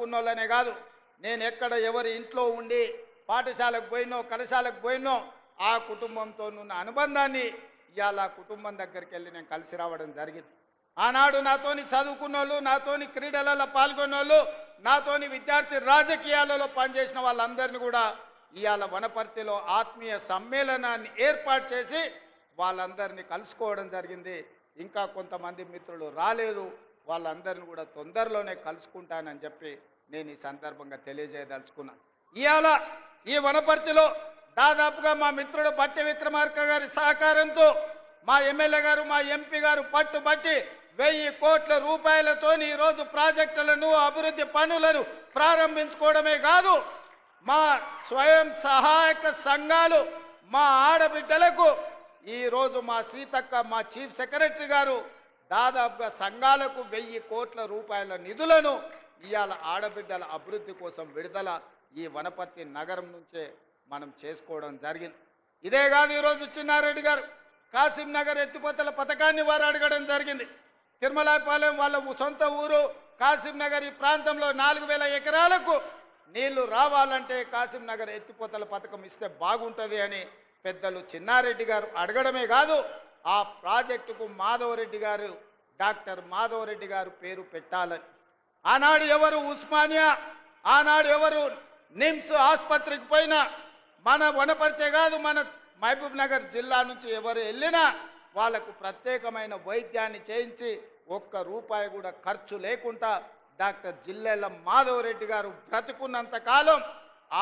చదువుకున్నోళ్ళనే కాదు, నేను ఎక్కడ ఎవరి ఇంట్లో ఉండి పాఠశాలకు పోయినో కళాశాలకు పోయినో ఆ కుటుంబంతో ఉన్న అనుబంధాన్ని ఇవాళ కుటుంబం దగ్గరికి వెళ్ళి నేను కలిసి రావడం జరిగింది. ఆనాడు నాతోని చదువుకున్నోళ్ళు, నాతోని క్రీడలలో పాల్గొన్నోళ్ళు, నాతోని విద్యార్థి రాజకీయాలలో పనిచేసిన వాళ్ళందరినీ కూడా ఇవాళ వనపర్తిలో ఆత్మీయ సమ్మేళనాన్ని ఏర్పాటు చేసి వాళ్ళందరినీ కలుసుకోవడం జరిగింది. ఇంకా కొంతమంది మిత్రులు రాలేదు, వాళ్ళందరినీ కూడా తొందరలోనే కలుసుకుంటానని చెప్పి నేను ఈ సందర్భంగా తెలియజేయదలుచుకున్నా. ఇవాళ ఈ వనపర్తిలో దాదాపుగా మా మిత్రుడు బట్టి విక్రమార్క గారి సహకారంతో మా ఎమ్మెల్యే గారు, మా ఎంపీ గారు పట్టుబట్టి 1000 కోట్ల రూపాయలతో ఈరోజు ప్రాజెక్టులను, అభివృద్ధి పనులను ప్రారంభించుకోవడమే కాదు, మా స్వయం సహాయక సంఘాలు, మా ఆడబిడ్డలకు ఈరోజు మా సీతక్క, మా చీఫ్ సెక్రటరీ గారు దాదాపుగా సంఘాలకు 1000 కోట్ల రూపాయల నిధులను ఇవాళ ఆడబిడ్డల అభివృద్ధి కోసం విడుదల ఈ వనపర్తి నగరం నుంచే మనం చేసుకోవడం జరిగింది. ఇదే కాదు, ఈరోజు చిన్నారెడ్డి గారు కాసిం నగర్ ఎత్తిపోతల పథకాన్ని వారు అడగడం జరిగింది. తిరుమలాపాలెం వాళ్ళ సొంత ఊరు కాసిం నగర్ ఈ ప్రాంతంలో 4000 ఎకరాలకు నీళ్లు రావాలంటే కాసిం నగర్ ఎత్తిపోతల పథకం ఇస్తే బాగుంటుంది అని పెద్దలు చిన్నారెడ్డి గారు అడగడమే కాదు, ఆ ప్రాజెక్టుకు మాధవరెడ్డి గారు, డాక్టర్ మాధవరెడ్డి గారు పేరు పెట్టాలని. ఆనాడు ఎవరు ఉస్మానియా, ఆనాడు ఎవరు నిమ్స్ ఆసుపత్రికి పోయినా, మన వనపర్తే కాదు మన మహబూబ్ నగర్ జిల్లా నుంచి ఎవరు వెళ్ళినా వాళ్లకు ప్రత్యేకమైన వైద్యాన్ని చేయించి ₹1 కూడా ఖర్చు లేకుండా డాక్టర్ జిల్లెళ్ళ మాధవరెడ్డి గారు బ్రతుకున్నంత కాలం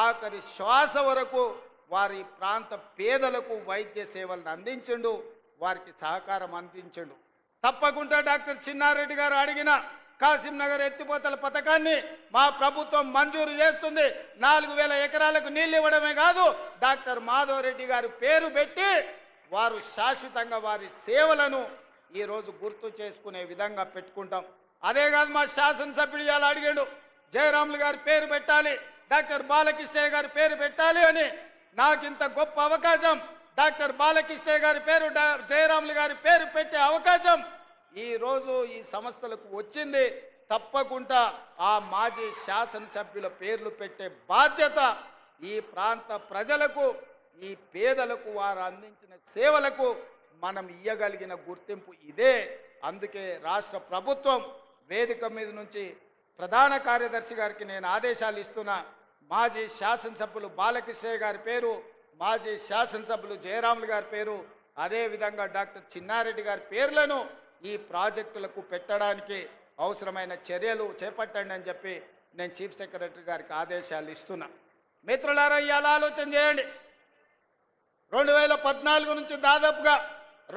ఆఖరి శ్వాస వరకు వారి ప్రాంత పేదలకు వైద్య సేవలను అందించండు, వారికి సహకారం అందించండు. తప్పకుండా డాక్టర్ చిన్నారెడ్డి గారు అడిగిన కాసిం నగర్ ఎత్తిపోతల పథకాన్ని మా ప్రభుత్వం మంజూరు చేస్తుంది. 4000 ఎకరాలకు నీళ్ళు ఇవ్వడమే కాదు, డాక్టర్ మాధవరెడ్డి గారు పేరు పెట్టి వారు శాశ్వతంగా వారి సేవలను ఈరోజు గుర్తు చేసుకునే విధంగా పెట్టుకుంటాం. అదే కాదు, మా శాసనసభ్యుడు ఇలా అడిగాడు, జయరాములు గారి పేరు పెట్టాలి, డాక్టర్ బాలకృష్ణయ్య గారి పేరు పెట్టాలి అని. నాకు ఇంత గొప్ప అవకాశం, డాక్టర్ బాలకృష్ణయ్య గారి పేరు, జయరాములు గారి పేరు పెట్టే అవకాశం ఈరోజు ఈ సంస్థలకు వచ్చింది. తప్పకుండా ఆ మాజీ శాసనసభ్యుల పేర్లు పెట్టే బాధ్యత ఈ ప్రాంత ప్రజలకు, ఈ పేదలకు వారు అందించిన సేవలకు మనం ఇయ్యగలిగిన గుర్తింపు ఇదే. అందుకే రాష్ట్ర ప్రభుత్వం వేదిక మీద నుంచి ప్రధాన కార్యదర్శి గారికి నేను ఆదేశాలు ఇస్తున్నా. మాజీ శాసనసభ్యులు బాలకృష్ణయ్య గారి పేరు, మాజీ శాసనసభ్యులు జయరాములు గారి పేరు, అదేవిధంగా డాక్టర్ చిన్నారెడ్డి గారి పేర్లను ఈ ప్రాజెక్టులకు పెట్టడానికి అవసరమైన చర్యలు చేపట్టండి అని చెప్పి నేను చీఫ్ సెక్రటరీ గారికి ఆదేశాలు ఇస్తున్నా. మిత్రులారా, ఇలా ఆలోచన చేయండి. 2014 నుంచి దాదాపుగా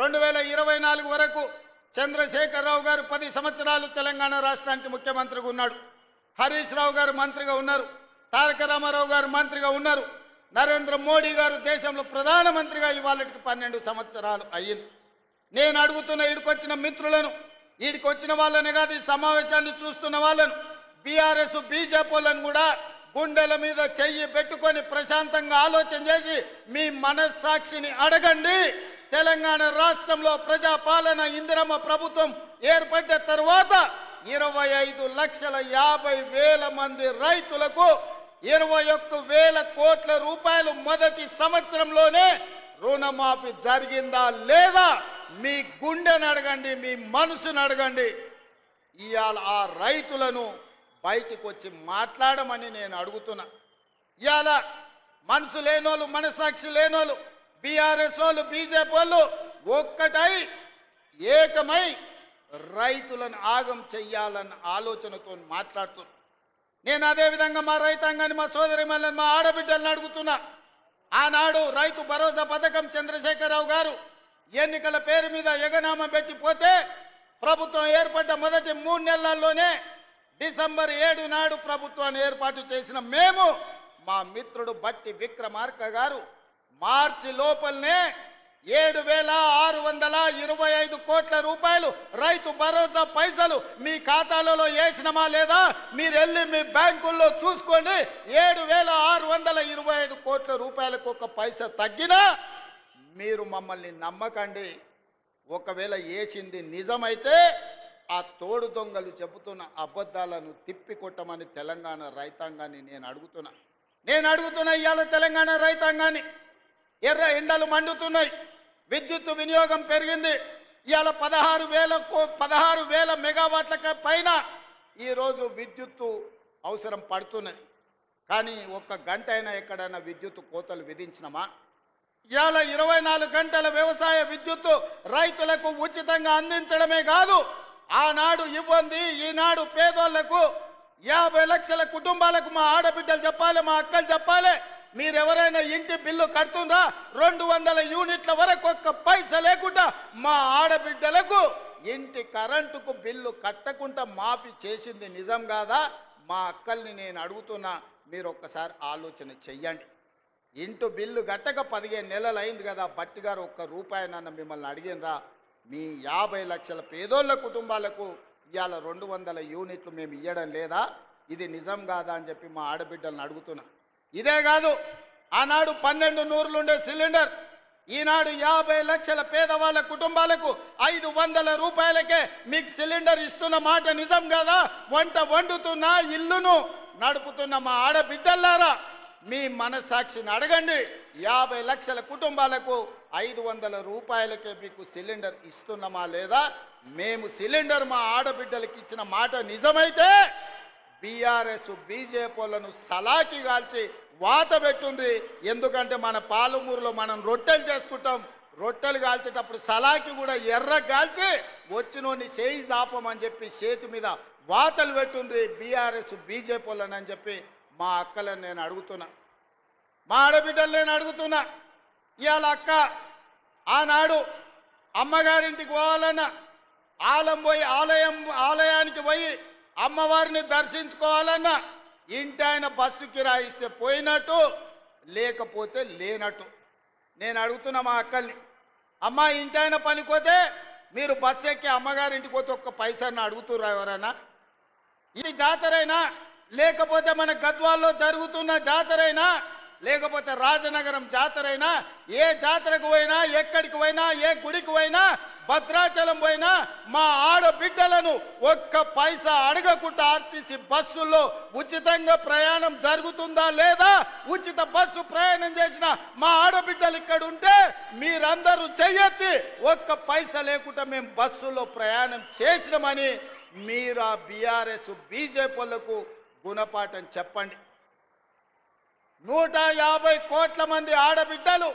2024 వరకు చంద్రశేఖరరావు గారు 10 సంవత్సరాలు తెలంగాణ రాష్ట్రానికి ముఖ్యమంత్రిగా ఉన్నాడు. హరీష్ రావు గారు మంత్రిగా ఉన్నారు, తారక రామారావు గారు మంత్రిగా ఉన్నారు, నరేంద్ర మోడీ గారు దేశంలో ప్రధానమంత్రిగా ఇవాళకి 12 సంవత్సరాలు అయ్యింది. నేను అడుగుతున్న ఈడికొచ్చిన మిత్రులను, ఈడికొచ్చిన వాళ్ళనే కాదు, ఈ సమావేశాన్ని చూస్తున్న వాళ్ళను, బీఆర్ఎస్ బీజేపీ వాళ్ళను కూడా గుండెల మీద చెయ్యి పెట్టుకొని ప్రశాంతంగా ఆలోచన చేసి మీ మనస్సాక్షిని అడగండి. తెలంగాణ రాష్ట్రంలో ప్రజాపాలన ఇందిరమ్మ ప్రభుత్వం ఏర్పడ్డ తర్వాత 25,50,000 మంది రైతులకు 21,000 కోట్ల రూపాయలు మొదటి సంవత్సరంలోనే రుణమాఫీ జరిగిందా లేదా? మీ గుండెని అడగండి, మీ మనసును అడగండి. ఇవాళ ఆ రైతులను బయటికి వచ్చి మాట్లాడమని నేను అడుగుతున్నా. ఇవాళ మనసు లేనోళ్ళు, మనసాక్షి లేనోళ్ళు, బీఆర్ఎస్ వాళ్ళు, బీజేపీ వాళ్ళు ఒక్కటై ఏకమై రైతులను ఆగం చెయ్యాలన్న ఆలోచనతో మాట్లాడుతున్నారు. నేను అదేవిధంగా మా రైతాంగాన్ని, మా సోదరిమల్ని, మా ఆడబిడ్డలను అడుగుతున్నా. ఆనాడు రైతు భరోసా పథకం చంద్రశేఖరరావు గారు ఎన్నికల పేరు మీద ఎగనామా పెట్టిపోతే ప్రభుత్వం ఏర్పడ్డ మొదటి 3 నెలల్లోనే డిసెంబర్ 7 నాడు ప్రభుత్వాన్ని ఏర్పాటు చేసిన మేము, మా మిత్రుడు బట్టి విక్రమార్క గారు మార్చి లోపలనే 7,625 కోట్ల రూపాయలు రైతు భరోసా పైసలు మీ ఖాతాలలో వేసినమా లేదా మీరు వెళ్ళి మీ బ్యాంకుల్లో చూసుకోండి. 7,625 కోట్ల రూపాయలకు ఒక పైసా తగ్గినా మీరు మమ్మల్ని నమ్మకండి. ఒకవేళ వేసింది నిజమైతే ఆ తోడు దొంగలు చెబుతున్న అబద్ధాలను తిప్పికొట్టమని తెలంగాణ రైతాంగాన్ని నేను అడుగుతున్నా ఇవాళ తెలంగాణ రైతాంగాన్ని. ఎర్ర ఎండలు మండుతున్నాయి, విద్యుత్ వినియోగం పెరిగింది. ఇవాళ 16,000 మెగావాట్ల పైన ఈరోజు విద్యుత్తు అవసరం పడుతున్నది. కానీ ఒక్క గంట అయినా ఎక్కడైనా విద్యుత్ కోతలు విధించినమా? ఇవాళ 24 గంటల వ్యవసాయ విద్యుత్తు రైతులకు ఉచితంగా అందించడమే కాదు, ఆనాడు ఇవ్వండి ఈనాడు పేదోళ్లకు 50 లక్షల కుటుంబాలకు మా ఆడబిడ్డలు చెప్పాలి, మా అక్కలు చెప్పాలి, మీరెవరైనా ఇంటి బిల్లు కడుతుండ్రా 200 యూనిట్ల వరకు ఒక్క పైస లేకుండా మా ఆడబిడ్డలకు ఇంటి కరెంటుకు బిల్లు కట్టకుండా మాఫీ చేసింది నిజం కాదా? మా అక్కల్ని నేను అడుగుతున్నా, మీరు ఒక్కసారి ఆలోచన చెయ్యండి. ఇంటి బిల్లు గట్టక 15 నెలలు అయింది కదా, బట్టి గారు ఒక్క రూపాయనన్న మిమ్మల్ని అడిగినరా? మీ 50 లక్షల పేదోళ్ళ కుటుంబాలకు ఇవాళ 200 యూనిట్లు మేము ఇవ్వడం లేదా? ఇది నిజం కాదా అని చెప్పి మా ఆడబిడ్డలను అడుగుతున్నా. ఇదే కాదు, ఆనాడు 12 నూరులుండే సిలిండర్ ఈనాడు 50 లక్షల పేదవాళ్ళ కుటుంబాలకు 500 రూపాయలకే మీకు సిలిండర్ ఇస్తున్న మాట నిజం కాదా? వంట వండుతున్న ఇల్లును నడుపుతున్న మా ఆడబిడ్డలారా, మీ మనసాక్షిని అడగండి. 50 లక్షల కుటుంబాలకు 500 రూపాయలకే మీకు సిలిండర్ ఇస్తున్నామా లేదా? మేము సిలిండర్ మా ఆడబిడ్డలకి ఇచ్చిన మాట నిజమైతే బీఆర్ఎస్ బీజేపీలను సలాకి కాల్చి వాత పెట్టుండ్రి. ఎందుకంటే మన పాలమూరులో మనం రొట్టెలు చేసుకుంటాం, రొట్టెలు కాల్చేటప్పుడు సలాకి కూడా ఎర్ర కాల్చి వచ్చినోని చేయి చాపమని చెప్పి చేతి మీద వాతలు పెట్టుండ్రి బీఆర్ఎస్ బీజేపీలను అని చెప్పి మా అక్కలను నేను అడుగుతున్నా, మా ఆడబిడ్డలు నేను అడుగుతున్నా. ఇవాళ అక్క ఆనాడు అమ్మగారింటికి పోవాలన్నా ఆలయానికి పోయి అమ్మవారిని దర్శించుకోవాలన్నా ఇంటి ఆయన బస్సు కిరాయిస్తే పోయినట్టు, లేకపోతే లేనట్టు. నేను అడుగుతున్నా మా అక్కల్ని, అమ్మ ఇంటి ఆయన పనిపోతే మీరు బస్సు ఎక్కి అమ్మగారింటికి పోతే ఒక్క పైసాన్ని అడుగుతుర్రా ఎవరైనా? ఇది జాతరైనా, లేకపోతే మన గద్వాల్లో జరుగుతున్న జాతరైనా, లేకపోతే రాజనగరం జాతరైనా, ఏ జాతరకు పోయినా, ఎక్కడికి పోయినా, ఏ గుడికి పోయినా, భద్రాచలం పోయినా మా ఆడబిడ్డలను ఒక్క పైసా అడగకుండా ఆర్టీసీ బస్సుల్లో ఉచితంగా ప్రయాణం జరుగుతుందా లేదా? ఉచిత బస్సు ప్రయాణం చేసిన మా ఆడబిడ్డలు ఇక్కడ ఉంటే మీరందరూ చెయ్యెత్తి ఒక్క పైసా లేకుండా మేము బస్సులో ప్రయాణం చేసినామని మీరు ఆ బీఆర్ఎస్ బీజేపీలకు గుణపాఠం చెప్పండి. 150 కోట్ల మంది ఆడబిడ్డలు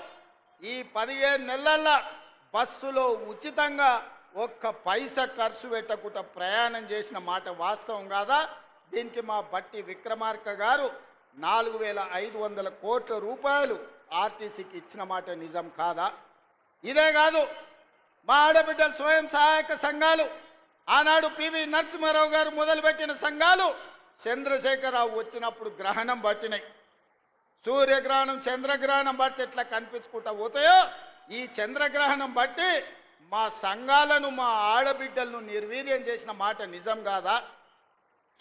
ఈ 15 నెలల్లో బస్సులో ఉచితంగా ఒక్క పైసా ఖర్చు పెట్టకుండా ప్రయాణం చేసిన మాట వాస్తవం కాదా? దీనికి మా బట్టి విక్రమార్క గారు 4,500 కోట్ల రూపాయలు ఆర్టీసీకి ఇచ్చిన మాట నిజం కాదా? ఇదే కాదు, మా ఆడబిడ్డల స్వయం సహాయక సంఘాలు ఆనాడు పివి నరసింహారావు గారు మొదలుపెట్టిన సంఘాలు చంద్రశేఖరరావు వచ్చినప్పుడు గ్రహణం పట్టినాయి. సూర్యగ్రహణం చంద్రగ్రహణం బట్టి ఎట్లా కనిపించుకుంటా పోతాయో ఈ చంద్రగ్రహణం బట్టి మా సంఘాలను మా ఆడబిడ్డలను నిర్వీర్యం చేసిన మాట నిజం కాదా?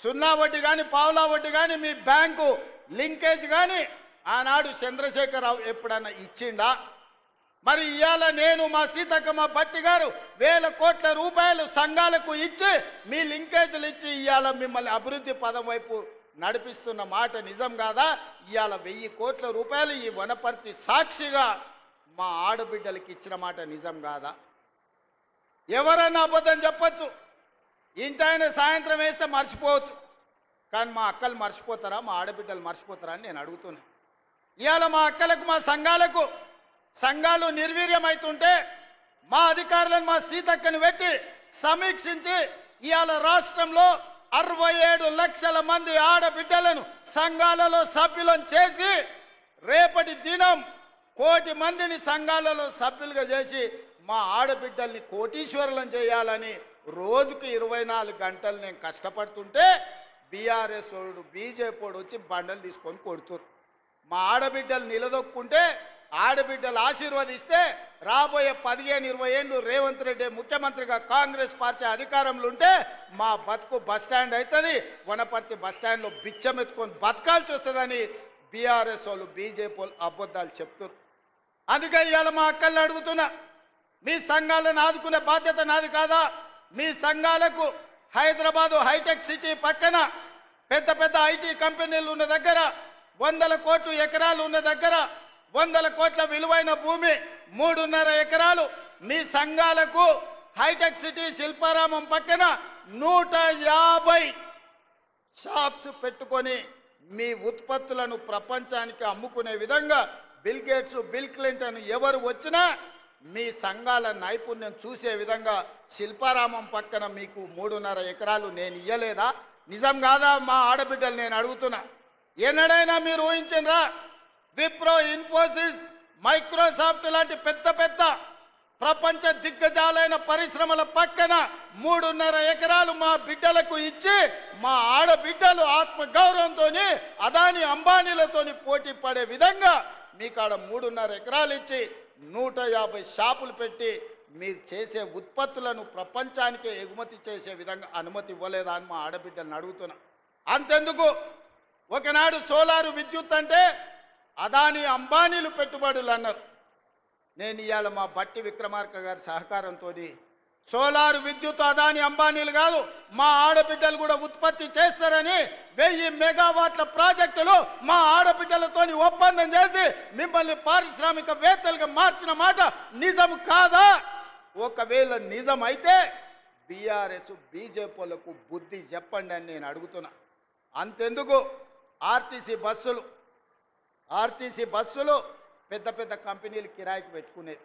సున్నా వడ్డీ కానీ పావులా వడ్డీ కానీ మీ బ్యాంకు లింకేజ్ కానీ ఆనాడు చంద్రశేఖరరావు ఎప్పుడన్నా ఇచ్చిండా? మరి ఇవాళ నేను మా సీతక్క మా బట్టి గారు 1,000 కోట్ల రూపాయలు సంఘాలకు ఇచ్చి మీ లింకేజీలు ఇచ్చి ఇవాళ మిమ్మల్ని అభివృద్ధి పదం వైపు నడిపిస్తున్న మాట నిజం కాదా? ఇవాళ 1000 కోట్ల రూపాయలు ఈ వనపర్తి సాక్షిగా మా ఆడబిడ్డలకి ఇచ్చిన మాట నిజం కాదా? ఎవరన్నా అబద్ధం చెప్పచ్చు, ఇంటాయన సాయంత్రం వేస్తే మర్చిపోవచ్చు, కానీ మా అక్కలు మర్చిపోతారా? మా ఆడబిడ్డలు మర్చిపోతారా అని నేను అడుగుతున్నా. ఇవాళ మా అక్కలకు మా సంఘాలు నిర్వీర్యం అవుతుంటే మా అధికారులను మా సీతక్కని పెట్టి సమీక్షించి ఇవాళ రాష్ట్రంలో 67 లక్షల మంది ఆడబిడ్డలను సంఘాలలో సభ్యులను చేసి రేపటి దినం 1 కోటి మందిని సంఘాలలో సభ్యులుగా చేసి మా ఆడబిడ్డల్ని కోటీశ్వరులను చేయాలని రోజుకు 24 గంటలు నేను కష్టపడుతుంటే బీఆర్ఎస్ వాడు బీజేపీ వచ్చి బండలు తీసుకొని కొడుతురు. మా ఆడబిడ్డలు నిలదొక్కుంటే ఆడబిడ్డలు ఆశీర్వదిస్తే రాబోయే 15-20 ఏళ్ళు రేవంత్ రెడ్డి ముఖ్యమంత్రిగా కాంగ్రెస్ పార్టీ అధికారంలో ఉంటే మా బతుకు బస్టాండ్ అవుతుంది, వనపర్తి బస్టాండ్లో బిచ్చమెత్తుకొని బతకాల్సి వస్తుందని బీఆర్ఎస్ వాళ్ళు బీజేపీ వాళ్ళు అబద్ధాలు చెప్తున్నారు. అందుకే ఇవాళ మా అక్కల్ని అడుగుతున్నా, మీ సంఘాలను ఆదుకునే బాధ్యత నాది కాదా? మీ సంఘాలకు హైదరాబాదు హైటెక్ సిటీ పక్కన పెద్ద పెద్ద ఐటీ కంపెనీలు ఉన్న దగ్గర 100 కోట్ల ఎకరాలు ఉన్న దగ్గర 100 కోట్ల విలువైన భూమి 3.5 ఎకరాలు మీ సంఘాలకు హైటెక్ సిటీ శిల్పారామం పక్కన 150 షాప్స్ పెట్టుకొని మీ ఉత్పత్తులను ప్రపంచానికి అమ్ముకునే విధంగా బిల్ గేట్స్, బిల్ క్లింటన్ ఎవరు వచ్చినా మీ సంఘాల నైపుణ్యం చూసే విధంగా శిల్పారామం పక్కన మీకు 3.5 ఎకరాలు నేను ఇయ్యలేదా? నిజం కాదా? మా ఆడబిడ్డలు నేను అడుగుతున్నా. ఎన్నడైనా మీరు ఊహించరా? విప్రో, ఇన్ఫోసిస్, మైక్రోసాఫ్ట్ లాంటి పెద్ద పెద్ద ప్రపంచ దిగ్గజాలైన పరిశ్రమల పక్కన 3.5 ఎకరాలు మా బిడ్డలకు ఇచ్చి మా ఆడబిడ్డలు ఆత్మగౌరవంతో అదాని అంబానీలతోని పోటీ పడే విధంగా మీకాడ 3.5 ఎకరాలు ఇచ్చి 150 షాపులు పెట్టి మీరు చేసే ఉత్పత్తులను ప్రపంచానికే ఎగుమతి చేసే విధంగా అనుమతి ఇవ్వలేదా అని మా ఆడబిడ్డలను అడుగుతున్నా. అంతెందుకు, ఒకనాడు సోలారు విద్యుత్ అంటే అదాని అంబానీలు పెట్టుబడులు అన్నారు. నేను ఇవాళ మా బట్టి విక్రమార్క గారి సహకారంతో సోలారు విద్యుత్ అదాని అంబానీలు కాదు, మా ఆడబిడ్డలు కూడా ఉత్పత్తి చేస్తారని 1000 మెగావాట్ల ప్రాజెక్టులు మా ఆడబిడ్డలతోని ఒప్పందం చేసి మిమ్మల్ని పారిశ్రామికవేత్తలుగా మార్చిన మాట నిజం కాదా? ఒకవేళ నిజం అయితే బీఆర్ఎస్, బీజేపీలకు బుద్ధి చెప్పండి అని నేను అడుగుతున్నా. అంతెందుకు, ఆర్టీసీ బస్సులు పెద్ద పెద్ద కంపెనీలు కిరాయికి పెట్టుకునేది.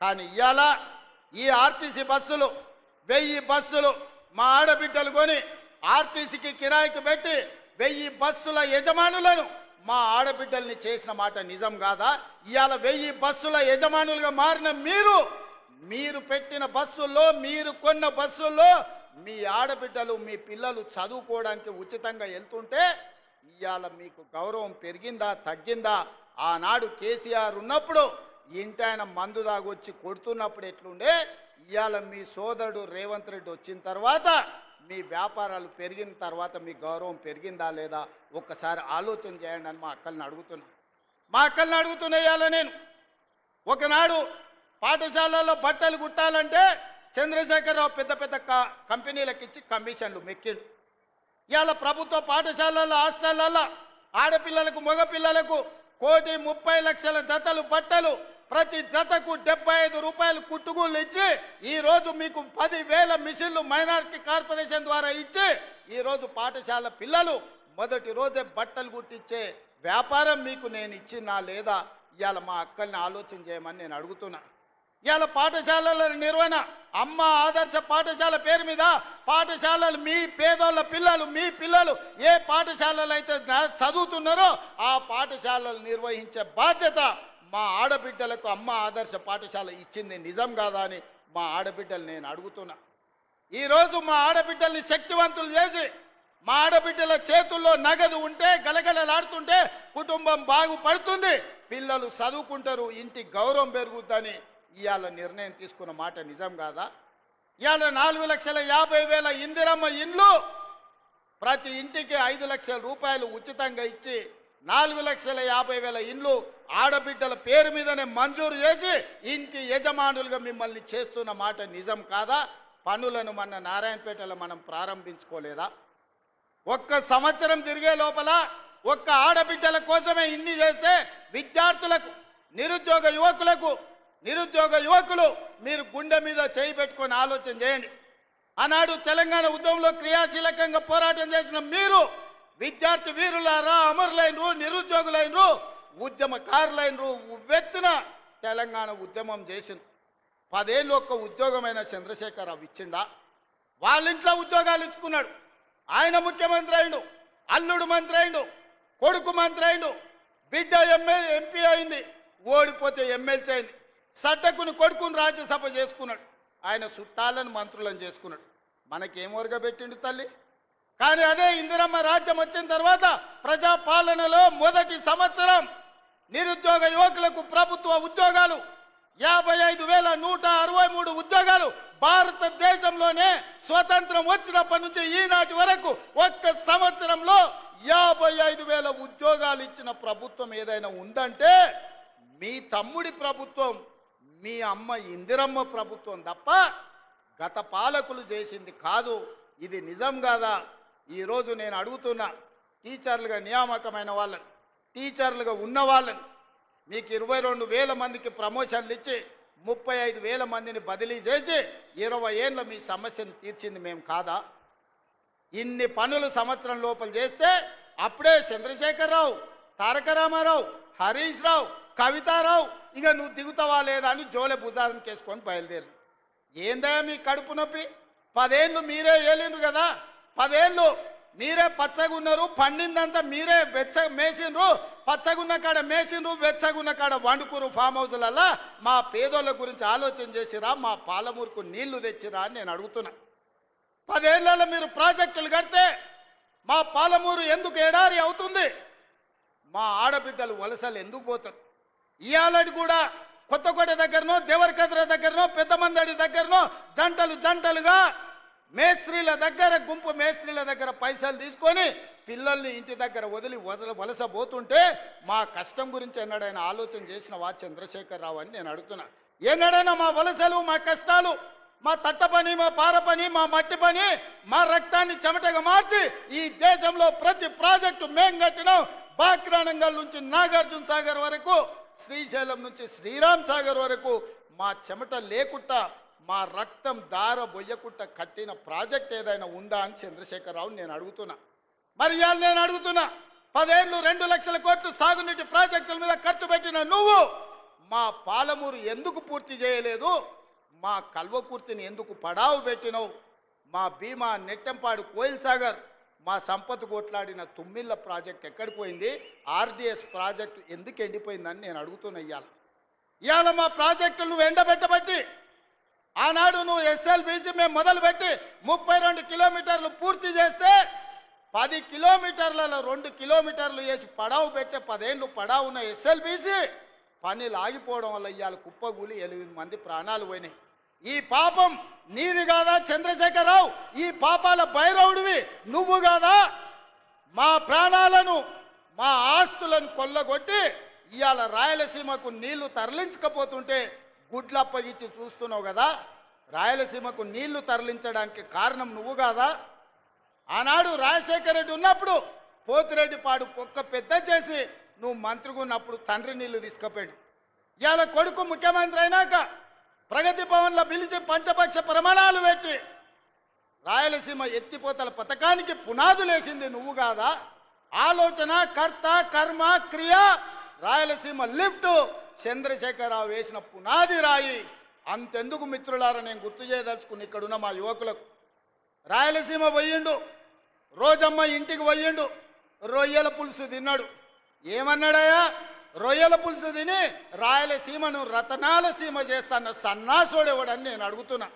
కానీ ఇవాళ ఈ ఆర్టీసీ బస్సులు 1000 బస్సులు మా ఆడబిడ్డలు కొని ఆర్టీసీకి కిరాయికి పెట్టి 1000 బస్సుల యజమానులను మా ఆడబిడ్డల్ని చేసిన మాట నిజం కాదా? ఇవాళ 1000 బస్సుల యజమానులుగా మారిన మీరు పెట్టిన బస్సుల్లో, మీరు కొన్న బస్సుల్లో మీ ఆడబిడ్డలు, మీ పిల్లలు చదువుకోవడానికి ఉచితంగా వెళ్తుంటే ఇవాళ మీకు గౌరవం పెరిగిందా, తగ్గిందా? ఆనాడు కేసీఆర్ ఉన్నప్పుడు ఇంటి ఆయన మందు దాగొచ్చి కొడుతున్నప్పుడు ఎట్లుండే, ఇవాళ మీ సోదరుడు రేవంత్ రెడ్డి వచ్చిన తర్వాత మీ వ్యాపారాలు పెరిగిన తర్వాత మీ గౌరవం పెరిగిందా లేదా ఒక్కసారి ఆలోచన చేయండి అని మా అక్కల్ని అడుగుతున్నా. ఇవాళ నేను ఒకనాడు పాఠశాలల్లో బట్టలు కుట్టాలంటే చంద్రశేఖరరావు పెద్ద పెద్ద కంపెనీలకు ఇచ్చి కమిషన్లు మెక్కిండు. ఇవాళ ప్రభుత్వ పాఠశాలల్లో, హాస్టళ్లలో ఆడపిల్లలకు, మగపిల్లలకు 1,30,00,000 జతలు బట్టలు, ప్రతి జతకు 75 రూపాయలు కుట్టుగూళ్ళు ఇచ్చి ఈరోజు మీకు 10,000 మిషన్లు మైనారిటీ కార్పొరేషన్ ద్వారా ఇచ్చి ఈరోజు పాఠశాల పిల్లలు మొదటి రోజే బట్టలు కుట్టించే వ్యాపారం మీకు నేను ఇచ్చినా లేదా? ఇవాళ మా అక్కల్ని ఆలోచన చేయమని నేను అడుగుతున్నా. ఇవాళ పాఠశాలల నిర్వహణ, అమ్మ ఆదర్శ పాఠశాల పేరు మీద పాఠశాలలు మీ పేదోళ్ళ పిల్లలు, మీ పిల్లలు ఏ పాఠశాలలు అయితే చదువుతున్నారో ఆ పాఠశాలలు నిర్వహించే బాధ్యత మా ఆడబిడ్డలకు అమ్మ ఆదర్శ పాఠశాల ఇచ్చింది నిజం కాదా అని మా ఆడబిడ్డలు నేను అడుగుతున్నా. ఈరోజు మా ఆడబిడ్డల్ని శక్తివంతులు చేసి మా ఆడబిడ్డల చేతుల్లో నగదు ఉంటే గలగలలాడుతుంటే కుటుంబం బాగుపడుతుంది, పిల్లలు చదువుకుంటారు, ఇంటి గౌరవం పెరుగుద్దని ఇవాళ నిర్ణయం తీసుకున్న మాట నిజం కాదా? ఇవాళ 4,50,000 ఇందిరమ్మ ఇండ్లు ప్రతి ఇంటికి 5 లక్షల రూపాయలు ఉచితంగా ఇచ్చి 4,50,000 ఇండ్లు ఆడబిడ్డల పేరు మీదనే మంజూరు చేసి ఇంటి యజమానులుగా మిమ్మల్ని చేస్తున్న మాట నిజం కాదా? పనులను మన నారాయణపేటలో మనం ప్రారంభించుకోలేదా? ఒక్క సంవత్సరం తిరిగే లోపల ఒక్క ఆడబిడ్డల కోసమే ఇన్ని చేస్తే విద్యార్థులకు, నిరుద్యోగ యువకులు మీరు గుండె మీద చేయి పెట్టుకొని ఆలోచన చేయండి. ఆనాడు తెలంగాణ ఉద్యమంలో క్రియాశీలకంగా పోరాటం చేసిన మీరు విద్యార్థి వీరులారా, అమరులైనరు, నిరుద్యోగులైనరు, ఉద్యమకారులైనరు, ఉవ్వెత్తున తెలంగాణ ఉద్యమం చేసిన 10 ఏళ్ళు ఒక్క ఉద్యోగమైన చంద్రశేఖరరావు ఇచ్చిండా? వాళ్ళ ఇంట్లో ఉద్యోగాలు ఇచ్చుకున్నాడు. ఆయన ముఖ్యమంత్రి అయిండు, అల్లుడు మంత్రి అయిండు, కొడుకు మంత్రి అయిండు, బిడ్డ ఎంపీ అయింది, ఓడిపోతే ఎమ్మెల్సీ అయింది, సడ్డకుని కొడుకుని రాజ్యసభ చేసుకున్నాడు, ఆయన చుట్టాలను మంత్రులను చేసుకున్నాడు. మనకేం ఒరగబెట్టిండు తల్లి? కానీ అదే ఇందిరమ్మ రాజ్యం వచ్చిన తర్వాత ప్రజాపాలనలో మొదటి సంవత్సరం నిరుద్యోగ యువకులకు ప్రభుత్వ ఉద్యోగాలు 55,163 ఉద్యోగాలు భారతదేశంలోనే స్వతంత్రం వచ్చినప్పటి నుంచి ఈనాటి వరకు ఒక్క సంవత్సరంలో 55,000 ఉద్యోగాలు ఇచ్చిన ప్రభుత్వం ఏదైనా ఉందంటే మీ తమ్ముడి ప్రభుత్వం, మీ అమ్మ ఇందిరమ్మ ప్రభుత్వం తప్ప గత పాలకులు చేసింది కాదు. ఇది నిజం కాదా? ఈరోజు నేను అడుగుతున్నా, టీచర్లుగా నియామకమైన వాళ్ళని, టీచర్లుగా ఉన్న వాళ్ళని, మీకు 22,000 మందికి ప్రమోషన్లు ఇచ్చి 35,000 మందిని బదిలీ చేసి 20 ఏళ్ళ మీ సమస్యను తీర్చింది మేము కాదా? ఇన్ని పనులు సంవత్సరం లోపల చేస్తే అప్పుడే చంద్రశేఖరరావు, తారక రామారావు, హరీష్ రావు, కవితారావు ఇక నువ్వు దిగుతావా లేదా అని జోలె భుజానికి వేసుకొని బయలుదేరు. ఏందయ్యా మీ కడుపు నొప్పి? 10 ఏళ్ళు మీరే ఏలిండ్రు కదా, 10 ఏళ్ళు మీరే పచ్చగున్నారు, పండిందంతా మీరే మేసిండ్రు, పచ్చగున్న కాడ మేసిండ్రు, వెచ్చగున్న కాడ వండుకురు ఫామ్ హౌస్లల్లా. మా పేదోళ్ళ గురించి ఆలోచన చేసిరా? మా పాలమూరుకు నీళ్లు తెచ్చిరా అని నేను అడుగుతున్నా. 10 ఏళ్లలో మీరు ప్రాజెక్టులు కడితే మా పాలమూరు ఎందుకు ఎడారి అవుతుంది? మా ఆడబిడ్డలు వలసలు ఎందుకు పోతారు? ఇయాలటి కూడా కొత్తకోట దగ్గరనో, దేవరకద్ర దగ్గరనో, పెద్దమందడి దగ్గరనో జంటలుగా మేస్త్రీల దగ్గర, గుంపు మేస్త్రీల దగ్గర పైసలు తీసుకొని పిల్లల్ని ఇంటి దగ్గర వదిలి వలస పోతుంటే మా కష్టం గురించి ఎన్నడైనా ఆలోచన చేసినవా చంద్రశేఖరరావు అని నేను అడుగుతున్నా. ఎన్నడైనా మా వలసలు, మా కష్టాలు, మా తట్ట పని, మా పార పని, మా మట్టి పని, మా రక్తాన్ని చెమటగా మార్చి ఈ దేశంలో ప్రతి ప్రాజెక్టు మేం కట్టినాం. బాక్రానంగల్ నుంచి నాగార్జున సాగర్ వరకు, శ్రీశైలం నుంచి శ్రీరామ్ సాగర్ వరకు మా చెమట లేకుండా, మా రక్తం దార బొయ్యకుట్ట కట్టిన ప్రాజెక్ట్ ఏదైనా ఉందా అని చంద్రశేఖరరావు నేను అడుగుతున్నా. మరి ఇవాళ నేను అడుగుతున్నా, 10 ఏళ్ళు 2 లక్షల కోట్లు సాగునీటి ప్రాజెక్టుల మీద ఖర్చు పెట్టిన నువ్వు మా పాలమూరు ఎందుకు పూర్తి చేయలేదు? మా కల్వకుర్తిని ఎందుకు పడావు పెట్టినవు? మా భీమా, నెట్టంపాడు, కోయిల్ సాగర్, మా సంపద కొట్లాడిన తుమ్మిళ్ళ ప్రాజెక్ట్ ఎక్కడికి పోయింది? ఆర్డిఎస్ ప్రాజెక్టు ఎందుకు ఎండిపోయిందని నేను అడుగుతున్నా. ఇవాళ మా ప్రాజెక్టులు నువ్వు ఎండబెట్టబట్టి, ఆనాడు నువ్వు ఎస్ఎల్బీసీ మేము మొదలుపెట్టి 32 కిలోమీటర్లు పూర్తి చేస్తే 10 కిలోమీటర్లలో 2 కిలోమీటర్లు వేసి పడావు పెట్టే 10 ఏళ్ళు పడావున్న ఎస్ఎల్బీసీ పనులు ఆగిపోవడం వల్ల ఇవాళ కుప్పగూలి 8 మంది ప్రాణాలు పోయినాయి. ఈ పాపం నీది కాదా చంద్రశేఖరరావు? ఈ పాపాల భైరవుడివి నువ్వు కాదా? మా ప్రాణాలను, మా ఆస్తులను కొల్లగొట్టి ఇవాళ రాయలసీమకు నీళ్లు తరలించకపోతుంటే గుడ్లప్పగిచ్చి చూస్తున్నావు కదా. రాయలసీమకు నీళ్లు తరలించడానికి కారణం నువ్వు కాదా? ఆనాడు రాజశేఖర రెడ్డి ఉన్నప్పుడు పోతిరెడ్డి పాడు పొక్క పెద్ద చేసి నువ్వు మంత్రిగా ఉన్నప్పుడు తండ్రి నీళ్లు తీసుకుపోయాడు. ఇవాళ కొడుకు ముఖ్యమంత్రి అయినాక ప్రగతి భవన్లో పిలిచి పంచపక్ష ప్రమాణాలు పెట్టి రాయలసీమ ఎత్తిపోతల పథకానికి పునాదులేసింది నువ్వు కాదా? ఆలోచన, కర్త, కర్మ, క్రియ, రాయలసీమ లిఫ్ట్ చంద్రశేఖరరావు వేసిన పునాది రాయి. అంతెందుకు మిత్రులారా, నేను గుర్తు చేయదలుచుకుని ఇక్కడున్న మా యువకులకు, రాయలసీమ పోయిండు, రోజమ్మ ఇంటికి పోయిండు, రొయ్యల పులుసు తిన్నాడు. ఏమన్నాడయ్యా? రొయ్యల పులుసు తిని రాయలసీమను రతనాల సీమ చేస్తాన్న సన్నాసోడేవాడని నేను అడుగుతున్నా.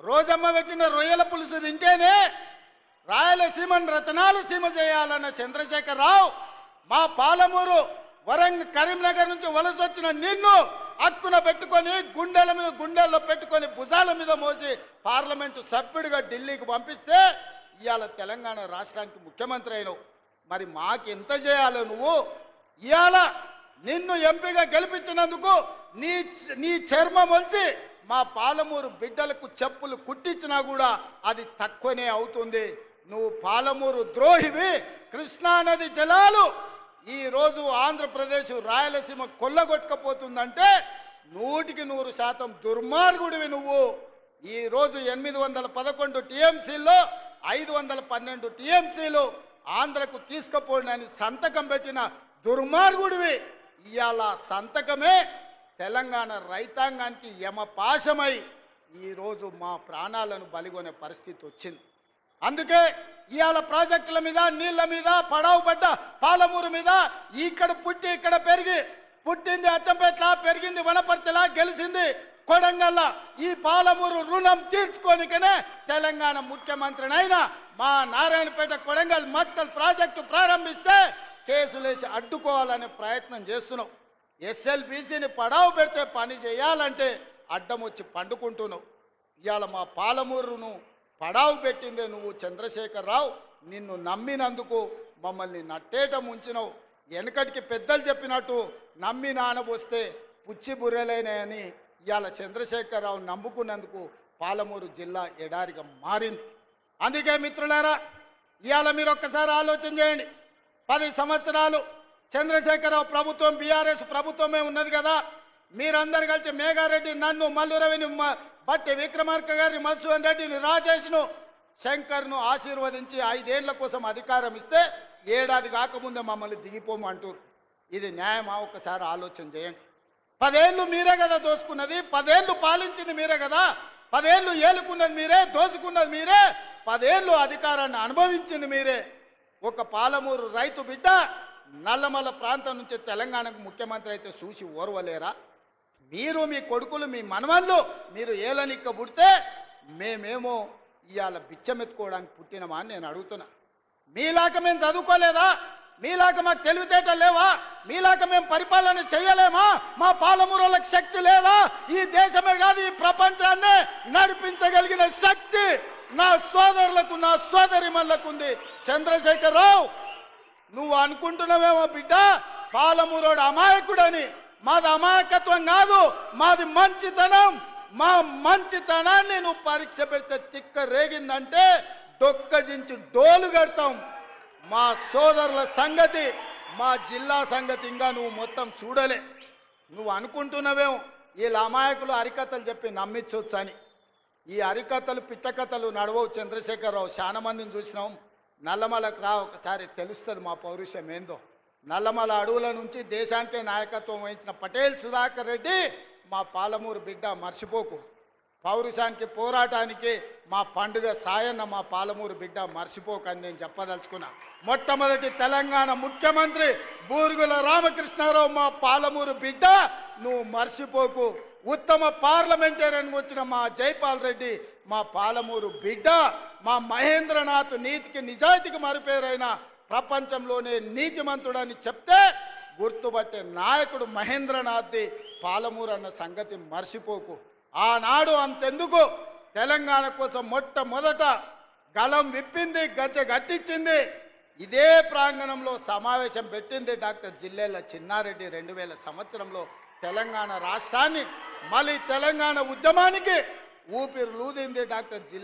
రోజమ్మ పెట్టిన రొయ్యల పులుసు తింటేనే రాయలసీమను రతనాల సీమ చేయాలన్న చంద్రశేఖరరావు మా పాలమూరు, కరీంనగర్ నుంచి వలస వచ్చిన నిన్ను హక్కున పెట్టుకొని గుండెల్లో పెట్టుకొని భుజాల మీద మోసి పార్లమెంటు సభ్యుడిగా ఢిల్లీకి పంపిస్తే ఇవాళ తెలంగాణ రాష్ట్రానికి ముఖ్యమంత్రి అయినావు. మరి మాకెంత చేయాలో నువ్వు? ఇవాళ నిన్ను ఎంపీగా గెలిపించినందుకు నీ చర్మం వచ్చి మా పాలమూరు బిడ్డలకు చెప్పులు కుట్టించినా కూడా అది తక్కువనే అవుతుంది. నువ్వు పాలమూరు ద్రోహివి. కృష్ణానది జలాలు ఈరోజు ఆంధ్రప్రదేశ్, రాయలసీమ కొల్లగొట్టకపోతుందంటే 100% దుర్మార్గుడివి నువ్వు. ఈరోజు 811 టీఎంసీల్లో 512 టీఎంసీలు ఆంధ్రకు తీసుకుపోయినని సంతకం పెట్టిన దుర్మార్గుడివి. ఇవాళ సంతకమే తెలంగాణ రైతాంగానికి యమపాశమై ఈరోజు మా ప్రాణాలను బలిగొనే పరిస్థితి వచ్చింది. అందుకే ఇవాళ ప్రాజెక్టుల మీద, నీళ్ల మీద, పడావు పడ్డ పాలమూరు మీద, ఇక్కడ పుట్టి ఇక్కడ పెరిగి, పుట్టింది అచ్చంపేట్ల, పెరిగింది వనపర్తిలా, గెలిచింది కొడంగల్లా, ఈ పాలమూరు రుణం తీర్చుకోనికనే తెలంగాణ ముఖ్యమంత్రినైనా మా నారాయణపేట కొడంగల్ మక్తల్ ప్రాజెక్టు ప్రారంభిస్తే కేసులేసి అడ్డుకోవాలనే ప్రయత్నం చేస్తున్నావు. ఎస్ఎల్బీసీని పడావు పెడితే పని చేయాలంటే అడ్డం వచ్చి పండుకుంటున్నావు. ఇవాళ మా పాలమూరును పడావు పెట్టిందే నువ్వు చంద్రశేఖరరావు. నిన్ను నమ్మినందుకు మమ్మల్ని నట్టేట ముంచినవు. వెనకటికి పెద్దలు చెప్పినట్టు నమ్మి నానబోస్తే పుచ్చి బుర్రెలేనని ఇవాళ చంద్రశేఖరరావు నమ్ముకున్నందుకు పాలమూరు జిల్లా ఎడారిగా మారింది. అందుకే మిత్రులారా, ఇవాళ మీరు ఒక్కసారి ఆలోచన చేయండి. 10 సంవత్సరాలు చంద్రశేఖరరావు ప్రభుత్వం, బీఆర్ఎస్ ప్రభుత్వమే ఉన్నది కదా. మీరందరు కలిసి మేఘారెడ్డి, నన్ను, మల్లురవిని, బట్టి విక్రమార్క గారిని, మధుసూదన్ రెడ్డిని, రాజేష్ను, శంకర్ను ఆశీర్వదించి 5 ఏళ్ల కోసం అధికారం ఇస్తే ఏడాది కాకముందే మమ్మల్ని దిగిపోమంటారు. ఇది న్యాయమా? ఒక్కసారి ఆలోచన చేయండి. 10 ఏళ్ళు మీరే కదా దోసుకున్నది, 10 ఏళ్ళు పాలించింది మీరే కదా, 10 ఏళ్ళు ఏలుకున్నది మీరే, దోసుకున్నది మీరే, 10 ఏళ్ళు అధికారాన్ని అనుభవించింది మీరే. ఒక పాలమూరు రైతు బిడ్డ నల్లమల్ల ప్రాంతం నుంచి తెలంగాణకు ముఖ్యమంత్రి అయితే చూసి ఓర్వలేరా? మీరు, మీ కొడుకులు, మీ మనవళ్ళు మీరు ఏలనిక్క పుడితే మేమేమో ఇవాళ బిచ్చమెత్తుకోవడానికి పుట్టినమా అని నేను అడుగుతున్నా. మీలాగా మేము చదువుకోలేదా? మీలాగా మాకు తెలివితేటలు లేవా? మీలాగా మేము పరిపాలన చేయలేమా? మా పాలమూరులకు శక్తి లేదా? ఈ దేశమే కాదు, ఈ ప్రపంచాన్ని నడిపించగలిగిన శక్తి నా సోదరులకు, నా సోదరిమణులకు ఉంది. చంద్రశేఖరరావు, నువ్వు అనుకుంటున్నావేమో బిడ్డ పాలమూరోడు అమాయకుడని. మాది అమాయకత్వం కాదు, మాది మంచితనం. మా మంచితనాన్ని నువ్వు పరీక్ష పెడితే తిక్క రేగిందంటే డొక్కజించి డోలు కడతాం. మా సోదరుల సంగతి, మా జిల్లా సంగతి ఇంకా నువ్వు మొత్తం చూడలే. నువ్వు అనుకుంటున్నావేమో వీళ్ళ అమాయకులు అరికథలు చెప్పి నమ్మించవచ్చు అని. ఈ అరికథలు, పిట్టకథలు నడవవు చంద్రశేఖరరావు. చాలా మందిని చూసినాం. నల్లమలకు రా, ఒకసారి తెలుస్తుంది మా పౌరుషం ఏందో. నల్లమల అడవుల నుంచి దేశానికే నాయకత్వం వహించిన పటేల్ సుధాకర్ రెడ్డి మా పాలమూరు బిడ్డ, మర్చిపోకు. పౌరుషానికి, పోరాటానికి మా పండుగ సాయన్న మా పాలమూరు బిడ్డ, మర్చిపోకని నేను చెప్పదలుచుకున్నా. మొట్టమొదటి తెలంగాణ ముఖ్యమంత్రి బూరుగుల రామకృష్ణారావు మా పాలమూరు బిడ్డ, నువ్వు మర్చిపోకు. ఉత్తమ పార్లమెంటేరియన్ వచ్చిన మా జైపాల్ రెడ్డి మా పాలమూరు బిడ్డ. మా మహేంద్రనాథ్ నీతికి, నిజాయితీకి మరుపేరైన, ప్రపంచంలోనే నీతిమంతుడని చెప్తే గుర్తుపట్టే నాయకుడు మహేంద్రనాథ్ది పాలమూరు అన్న సంగతి మర్చిపోకు. ఆనాడు అంతెందుకు తెలంగాణ కోసం మొట్టమొదట గలం విప్పింది, గజ్జ గట్టించింది. ఇదే ప్రాంగణంలో సమావేశం పెట్టింది డాక్టర్ జిల్లెళ్ళ చిన్నారెడ్డి. 2000 సంవత్సరంలో తెలంగాణ రాష్ట్రాన్ని, మళ్ళీ తెలంగాణ ఉద్యమానికి ఊపిరి లూదింది డాక్టర్ జిల్లె